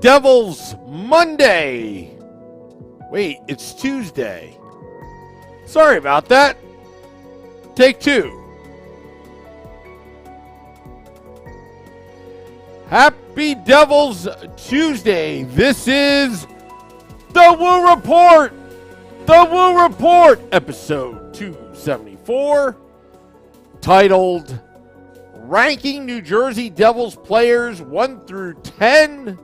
Devils Monday. Wait, it's Tuesday. Sorry about that. Take two. Happy Devils Tuesday. This is The Woo Report. The Woo Report, episode 274, titled Ranking New Jersey Devils Players 1 through 10.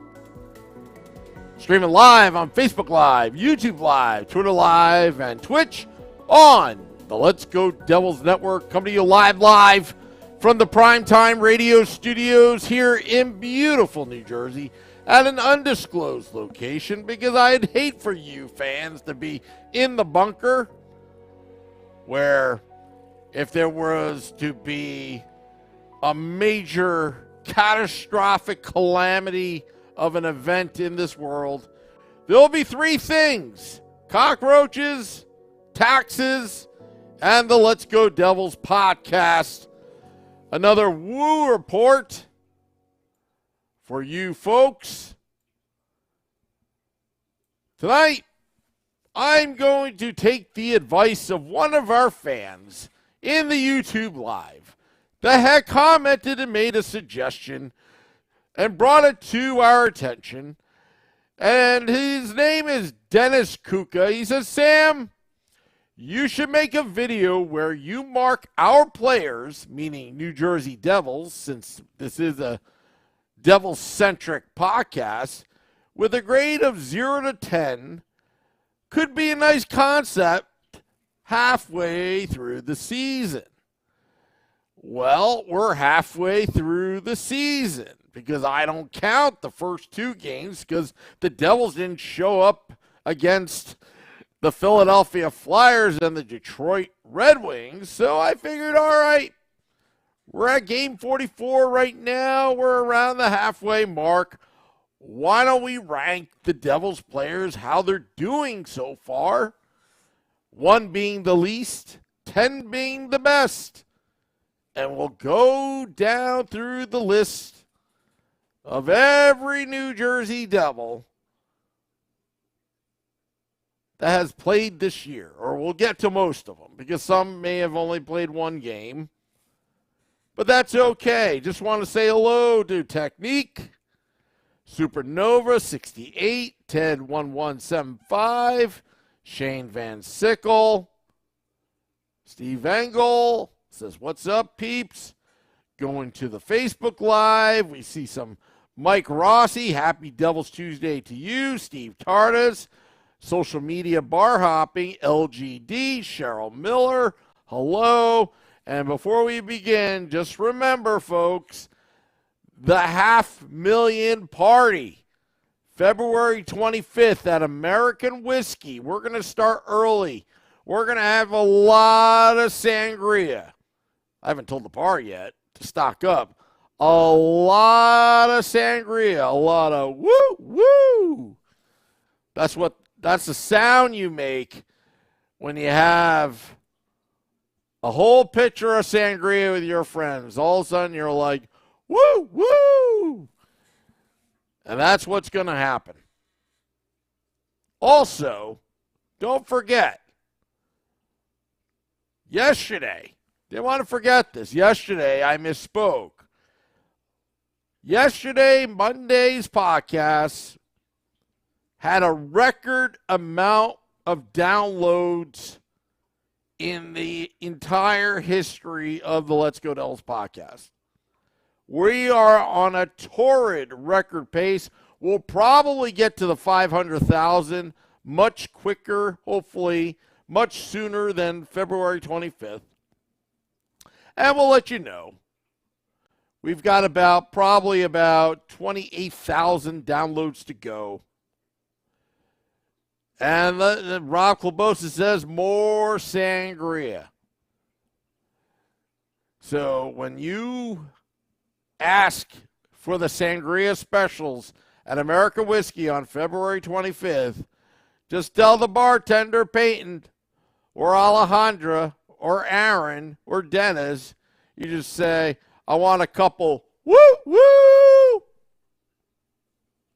Streaming live on Facebook Live, YouTube Live, Twitter Live, and Twitch on the Let's Go Devils Network. Coming to you live from the Primetime Radio Studios here in beautiful New Jersey at an undisclosed location, because I'd hate for you fans to be in the bunker where if there was to be a major catastrophic calamity of an event in this world, there'll be three things: cockroaches, taxes, and the Let's Go Devils podcast. Another Woo Report for you folks. Tonight, I'm going to take the advice of one of our fans in the YouTube Live that had commented and made a suggestion and brought it to our attention. And his name is Dennis Kuka. He says, Sam, you should make a video where you mark our players, meaning New Jersey Devils, since this is a Devils-centric podcast, with a grade of 0 to 10. Could be a nice concept halfway through the season. Well, we're halfway through the season because I don't count the first two games because the Devils didn't show up against the Philadelphia Flyers and the Detroit Red Wings. So I figured, all right, we're at game 44 right now. We're around the halfway mark. Why don't we rank the Devils players, how they're doing so far? 1 being the least, 10 being the best. And we'll go down through the list of every New Jersey Devil that has played this year. Or we'll get to most of them, because some may have only played one game. But that's okay. Just want to say hello to Technique, Supernova 68, Ted 1175, Shane Van Sickle, Steve Engel says, what's up, peeps? Going to the Facebook Live, we see some Mike Rossi, happy Devils Tuesday to you. Steve Tardis, social media bar hopping, LGD, Cheryl Miller, hello. And before we begin, just remember, folks, the 500,000 party, February 25th at American Whiskey. We're going to start early. We're going to have a lot of sangria. I haven't told the bar yet to stock up. A lot of sangria, a lot of woo, woo. That's the sound you make when you have a whole pitcher of sangria with your friends. All of a sudden you're like, woo, woo. And that's what's going to happen. Also, don't forget, yesterday, didn't want to forget this. Yesterday, I misspoke. Yesterday, Monday's podcast had a record amount of downloads in the entire history of the Let's Go Devils podcast. We are on a torrid record pace. We'll probably get to the 500,000 much quicker, hopefully, much sooner than February 25th. And we'll let you know. We've got probably about 28,000 downloads to go. And Rob Klabosa says more sangria. So when you ask for the sangria specials at American Whiskey on February 25th, just tell the bartender, Peyton, or Alejandra, or Aaron, or Dennis, you just say, I want a couple, woo, woo,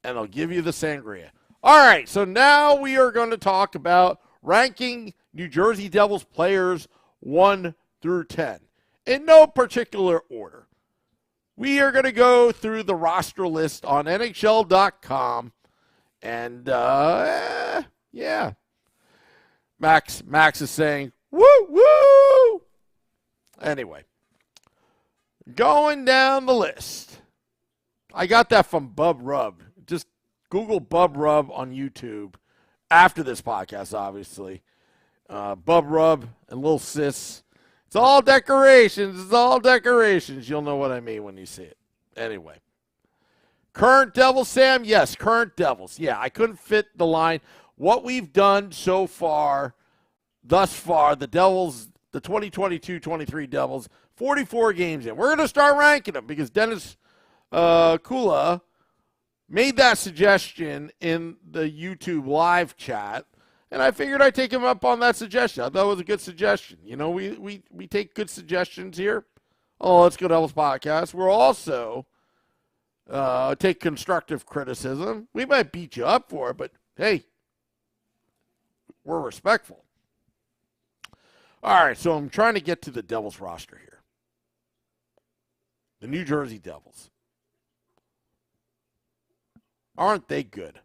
and they'll give you the sangria. All right, so now we are going to talk about ranking New Jersey Devils players 1 through 10 in no particular order. We are going to go through the roster list on NHL.com, and yeah, Max is saying woo woo. Anyway, going down the list, I got that from Bub Rub. Just Google Bub Rub on YouTube after this podcast, obviously. Bub Rub and Lil Sis. It's all decorations. It's all decorations. You'll know what I mean when you see it. Anyway. Current Devils, Sam? Yes, current Devils. Yeah, I couldn't fit the line. What we've done so far, thus far, the Devils, the 2022-23 Devils, 44 games in. We're going to start ranking them because Dennis Kula made that suggestion in the YouTube live chat, and I figured I'd take him up on that suggestion. I thought it was a good suggestion. You know, we take good suggestions here. Oh, Let's Go Devils podcast. We're also take constructive criticism. We might beat you up for it, but hey, we're respectful. All right, so I'm trying to get to the Devils roster here. The New Jersey Devils. Aren't they good?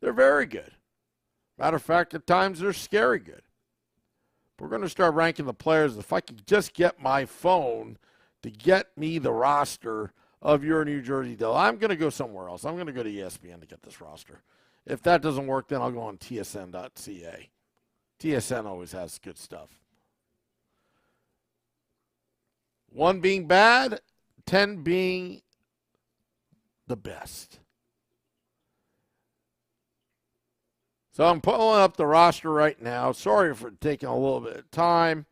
They're very good. Matter of fact, at times they're scary good. We're going to start ranking the players. If I could just get my phone to get me the roster of your New Jersey Devils, I'm going to go somewhere else. I'm going to go to ESPN to get this roster. If that doesn't work, then I'll go on tsn.ca. TSN always has good stuff. 1 being bad, 10 being the best. So I'm pulling up the roster right now. Sorry for taking a little bit of time.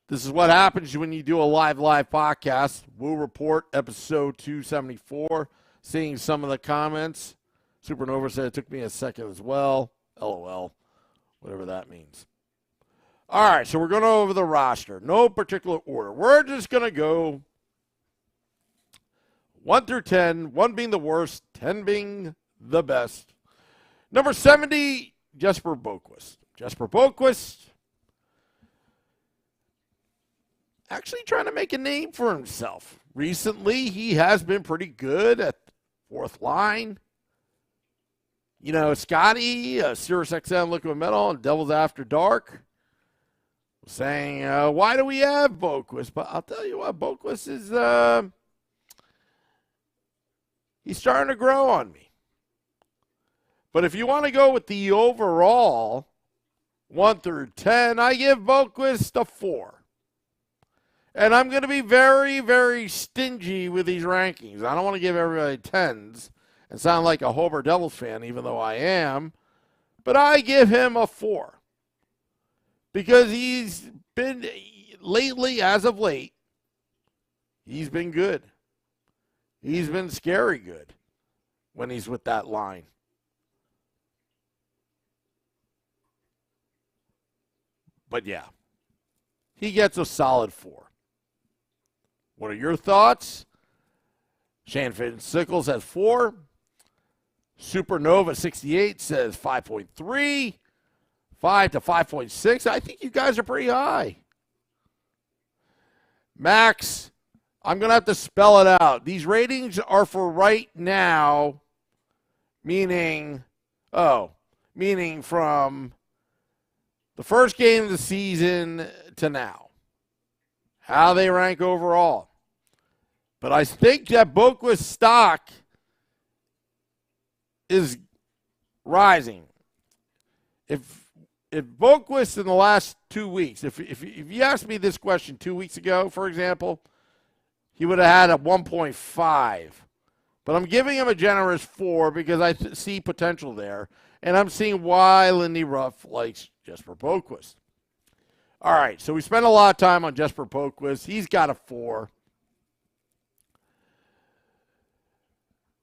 This is what happens when you do a live podcast. We'll report episode 274. Seeing some of the comments. Supernova said it took me a second as well. LOL. Whatever that means. All right, so we're going over the roster. No particular order. We're just going to go 1 through 10. 1 being the worst, 10 being the best. Number 70, Jesper Boqvist. Jesper Boqvist actually trying to make a name for himself. Recently, he has been pretty good at fourth line. You know, Scotty, Sirius XM Liquid Metal, and Devils After Dark was saying, why do we have Boqvist? But I'll tell you what, Boqvist is, he's starting to grow on me. But if you want to go with the overall 1 through 10, I give Boqvist a 4. And I'm going to be very, very stingy with these rankings. I don't want to give everybody 10s and sound like a Hobart Devils fan, even though I am. But I give him a 4. Because he's been, lately, as of late, he's been good. He's been scary good when he's with that line. But yeah, he gets a solid 4. What are your thoughts? Shane Sickles has 4. Supernova 68 says 5.3. 5 to 5.6. I think you guys are pretty high. Max, I'm going to have to spell it out. These ratings are for right now, meaning from the first game of the season to now. How they rank overall. But I think that Boqvist's stock is rising. If Boqvist in the last 2 weeks, if you asked me this question 2 weeks ago, for example, he would have had a 1.5. But I'm giving him a generous 4 because I see potential there. And I'm seeing why Lindy Ruff likes Jesper Boqvist. All right, so we spent a lot of time on Jesper Boqvist. He's got a 4.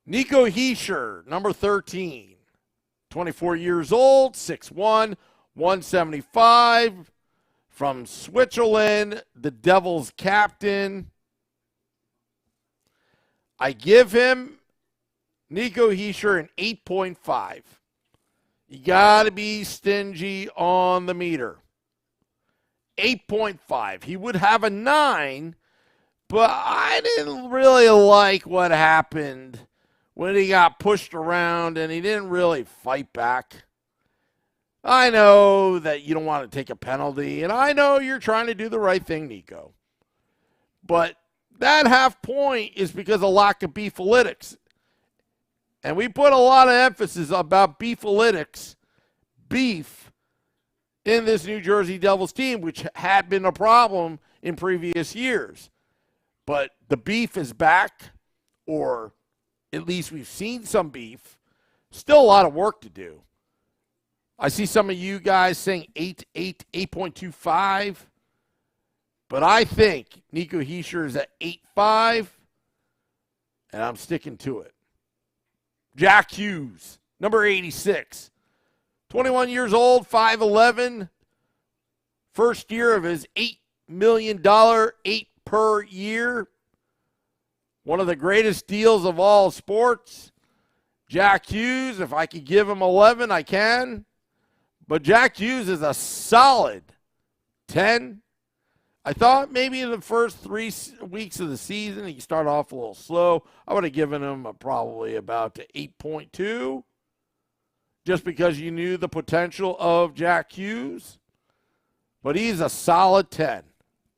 Nico Hischier, number 13. 24 years old, 6'1", 175. From Switzerland, the Devils captain. I give him Nico Hischier an 8.5. You got to be stingy on the meter. 8.5. He would have a 9, but I didn't really like what happened when he got pushed around and he didn't really fight back. I know that you don't want to take a penalty, and I know you're trying to do the right thing, Nico. But that half point is because of lack of beefalytics. And we put a lot of emphasis about beefalytics, beef, in this New Jersey Devils team, which had been a problem in previous years. But the beef is back, or at least we've seen some beef. Still a lot of work to do. I see some of you guys saying 8.25. But I think Nico Hischier is at 8.5, and I'm sticking to it. Jack Hughes, number 86. 21 years old, 5'11". First year of his $8 million, 8 per year. One of the greatest deals of all sports. Jack Hughes, if I could give him 11, I can. But Jack Hughes is a solid 10. I thought maybe in the first 3 weeks of the season, he started off a little slow. I would have given him probably about 8.2, just because you knew the potential of Jack Hughes. But he's a solid 10,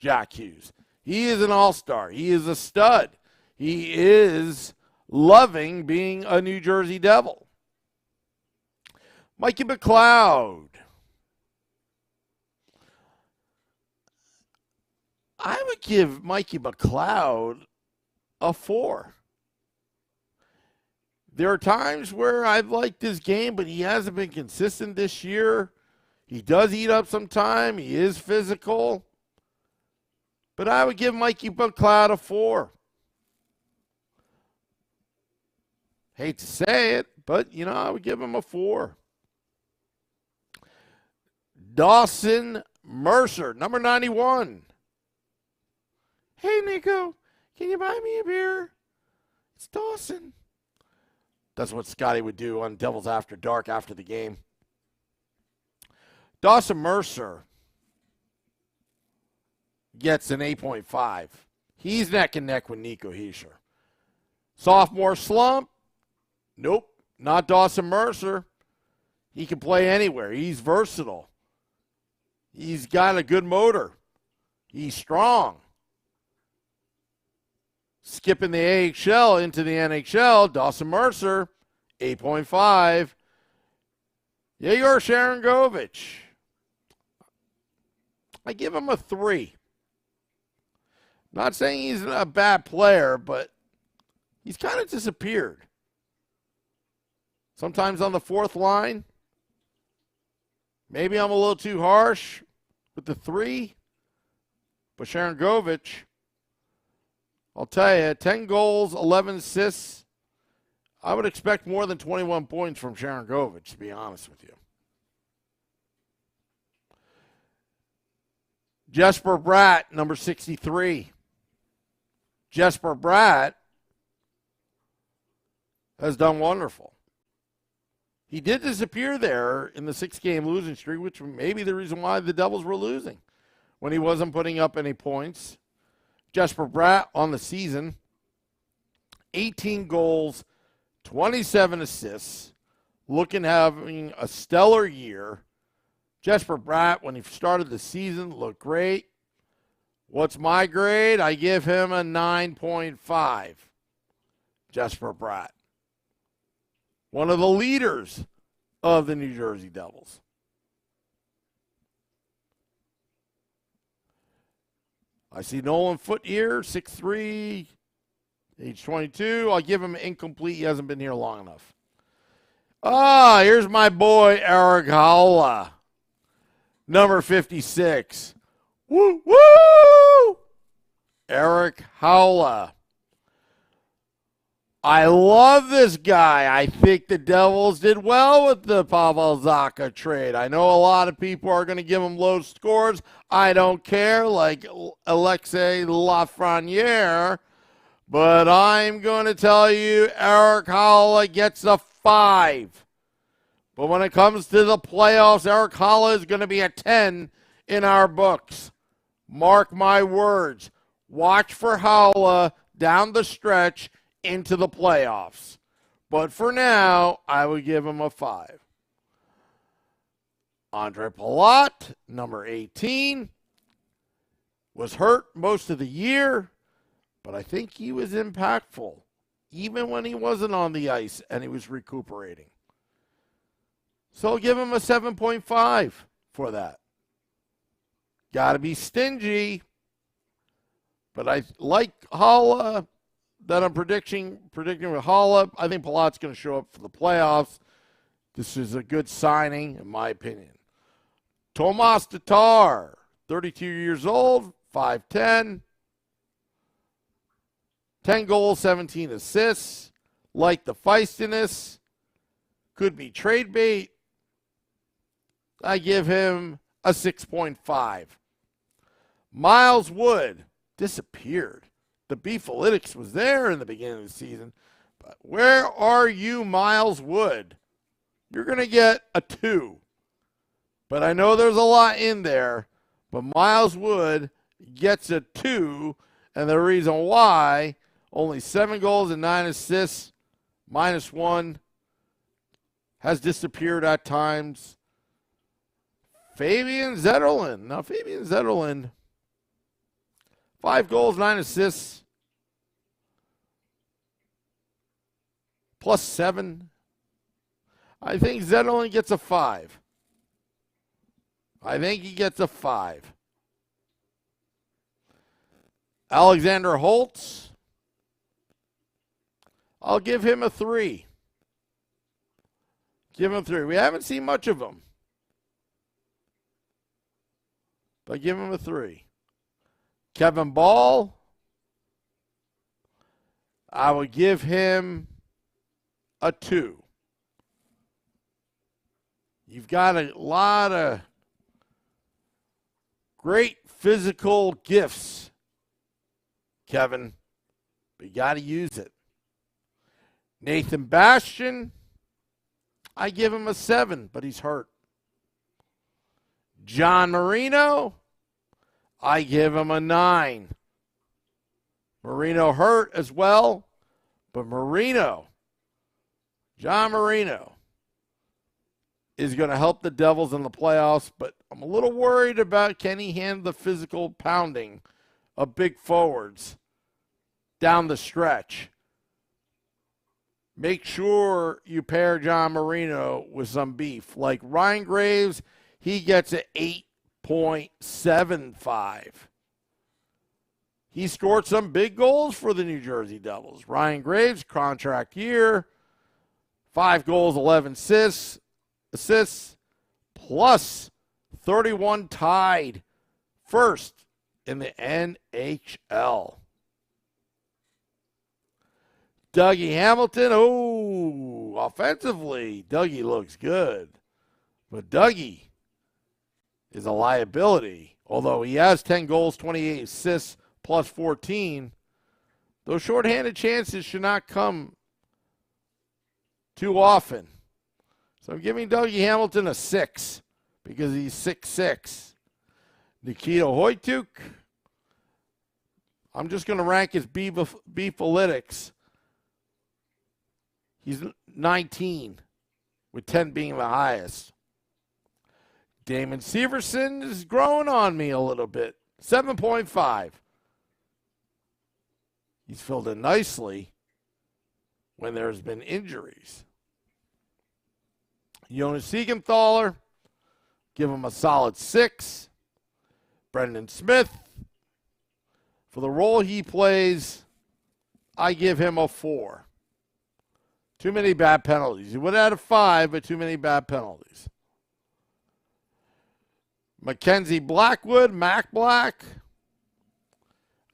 Jack Hughes. He is an all-star. He is a stud. He is loving being a New Jersey Devil. Mikey McLeod. I would give Mikey McLeod a 4. There are times where I've liked his game, but he hasn't been consistent this year. He does eat up some time. He is physical. But I would give Mikey McLeod a 4. Hate to say it, but, I would give him a 4. Dawson Mercer, number 91. Hey, Nico, can you buy me a beer? It's Dawson. That's what Scotty would do on Devils After Dark after the game. Dawson Mercer gets an 8.5. He's neck and neck with Nico Hischier. Sophomore slump? Nope, not Dawson Mercer. He can play anywhere. He's versatile. He's got a good motor. He's strong. Skipping the AHL into the NHL, Dawson Mercer, 8.5. Yegor Sharangovich, I give him a 3. Not saying he's a bad player, but he's kind of disappeared. Sometimes on the fourth line. Maybe I'm a little too harsh with the 3. But Sharangovich, I'll tell you, 10 goals, 11 assists. I would expect more than 21 points from Sharangovich, to be honest with you. Jesper Bratt, number 63. Jesper Bratt has done wonderful. He did disappear there in the 6-game losing streak, which may be the reason why the Devils were losing, when he wasn't putting up any points. Jesper Bratt on the season, 18 goals, 27 assists, having a stellar year. Jesper Bratt, when he started the season, looked great. What's my grade? I give him a 9.5. Jesper Bratt, one of the leaders of the New Jersey Devils. I see Nolan Foote here, 6'3", age 22. I'll give him incomplete. He hasn't been here long enough. Here's my boy, Eric Howla, number 56. Woo, woo! Eric Howla. I love this guy. I think the Devils did well with the Pavel Zacha trade. I know a lot of people are going to give him low scores. I don't care, like Alexei Lafreniere. But I'm going to tell you, Eric Holla gets a 5. But when it comes to the playoffs, Eric Holla is going to be a 10 in our books. Mark my words. Watch for Holla down the stretch into the playoffs. But for now, I would give him a 5. Andre Palat, number 18, was hurt most of the year, but I think he was impactful, even when he wasn't on the ice and he was recuperating. So I'll give him a 7.5 for that. Got to be stingy, but I like Holla that I'm predicting with Holla. I think Palat's going to show up for the playoffs. This is a good signing, in my opinion. Tomas Tatar, 32 years old, 5'10", 10 goals, 17 assists. Like the feistiness. Could be trade bait. I give him a 6.5. Miles Wood disappeared. The Beefalytics was there in the beginning of the season. But where are you, Miles Wood? You're going to get a 2. But I know there's a lot in there. But Miles Wood gets a 2. And the reason why, only 7 goals and 9 assists, -1, has disappeared at times. Fabian Zetterlund. Now, Fabian Zetterlund, 5 goals, 9 assists, +7. I think Zetterlund gets a 5. I think he gets a 5. Alexander Holtz, I'll give him a 3. Give him a 3. We haven't seen much of him, but give him a 3. Kevin Ball, I would give him a 2. You've got a lot of great physical gifts, Kevin, but you got to use it. Nathan Bastian, I give him a 7, but he's hurt. John Marino, I give him a 9. Marino hurt as well, but John Marino, is going to help the Devils in the playoffs, but I'm a little worried about can he handle the physical pounding of big forwards down the stretch. Make sure you pair John Marino with some beef. Like Ryan Graves, he gets an 8.75. He scored some big goals for the New Jersey Devils. Ryan Graves, contract year, 5 goals, 11 assists, plus 31 tied first in the NHL. Dougie Hamilton, offensively, Dougie looks good. But Dougie is a liability. Although he has 10 goals, 28 assists, plus 14, those shorthanded chances should not come too often. So I'm giving Dougie Hamilton a 6 because he's 6'6". Nikita Hoytuk, I'm just going to rank his Beefalytics. He's 19, with 10 being the highest. Damon Severson is growing on me a little bit. 7.5. He's filled in nicely when there's been injuries. Jonas Siegenthaler, give him a solid 6. Brendan Smith, for the role he plays, I give him a 4. Too many bad penalties. He would have had a 5, but too many bad penalties. Mackenzie Blackwood, Mac Black.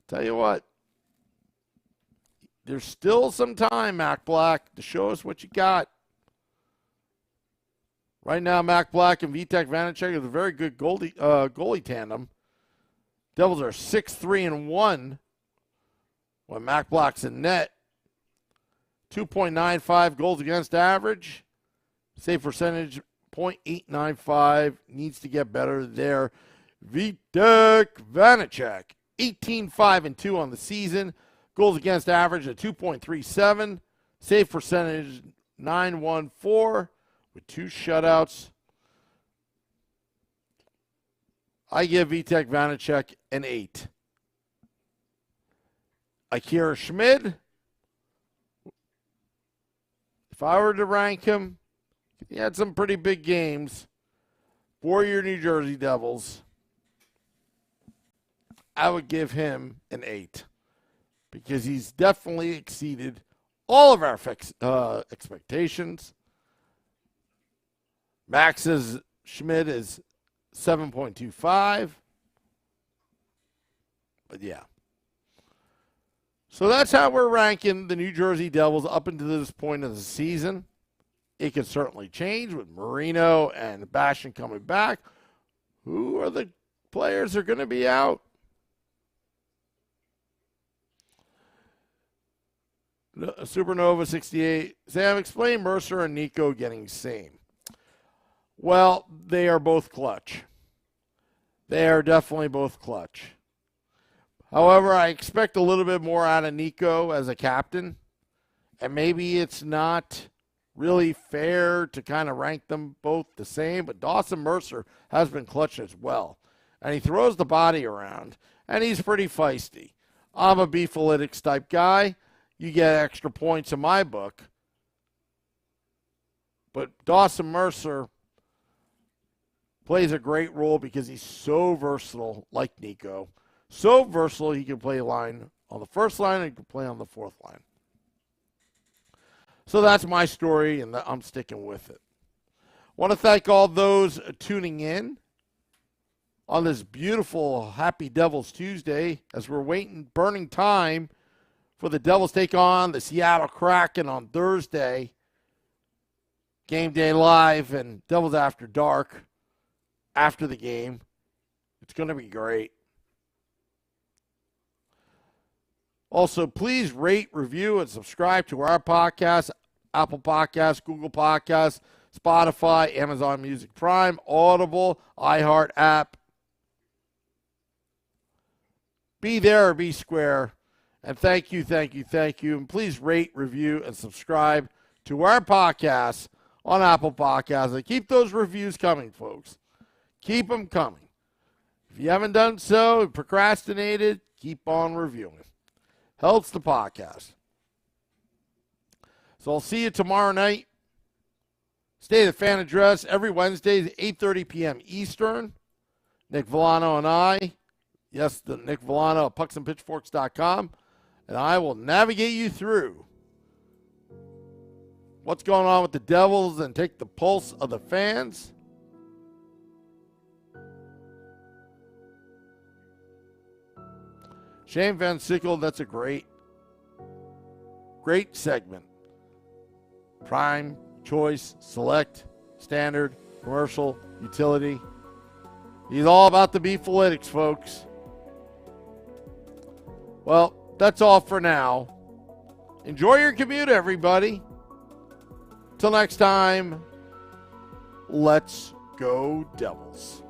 Tell you what, there's still some time, Mac Black, to show us what you got. Right now, Mac Black and Vitek Vanacek is a very good goalie tandem. Devils are 6-3-1 when Mac Block's in net. 2.95 goals against average. Save percentage, .895. Needs to get better there. Vitek Vanacek, 18-5-2 on the season. Goals against average at 2.37. Save percentage, .914 with 2 shutouts. I give Vitek Vanacek an 8. Akira Schmid, if I were to rank him, he had some pretty big games for your New Jersey Devils. I would give him an 8 because he's definitely exceeded all of our expectations. Max's Schmid is 7.25. But yeah. So that's how we're ranking the New Jersey Devils up until this point of the season. It could certainly change with Marino and Bastian coming back. Who are the players that are going to be out? Supernova 68. Sam, explain Mercer and Nico getting same. Well, they are both clutch. They are definitely both clutch. However, I expect a little bit more out of Nico as a captain. And maybe it's not really fair to kind of rank them both the same. But Dawson Mercer has been clutch as well. And he throws the body around. And he's pretty feisty. I'm a Beefalytics type guy. You get extra points in my book. But Dawson Mercer plays a great role because he's so versatile, like Nico. So versatile, he can play line on the first line and he can play on the fourth line. So that's my story, and I'm sticking with it. I want to thank all those tuning in on this beautiful Happy Devils Tuesday as we're waiting, burning time for the Devils take on the Seattle Kraken on Thursday. Game Day Live and Devils After Dark after the game. It's going to be great. Also, please rate, review, and subscribe to our podcast, Apple Podcasts, Google Podcasts, Spotify, Amazon Music Prime, Audible, iHeart app. Be there or be square. And thank you, thank you, thank you. And please rate, review, and subscribe to our podcast on Apple Podcasts. And keep those reviews coming, folks. Keep them coming. If you haven't done so, procrastinated, keep on reviewing. Helps the podcast. So I'll see you tomorrow night. Stay at the Fan Address every Wednesday at 8:30 p.m. Eastern. Nick Villano and I, yes, the Nick Villano at pucksandpitchforks.com, and I will navigate you through what's going on with the Devils and take the pulse of the fans. Shane Van Sickle, that's a great segment. Prime, choice, select, standard, commercial, utility. He's all about the Beefalytics, folks. Well, that's all for now. Enjoy your commute, everybody. Till next time, let's go Devils.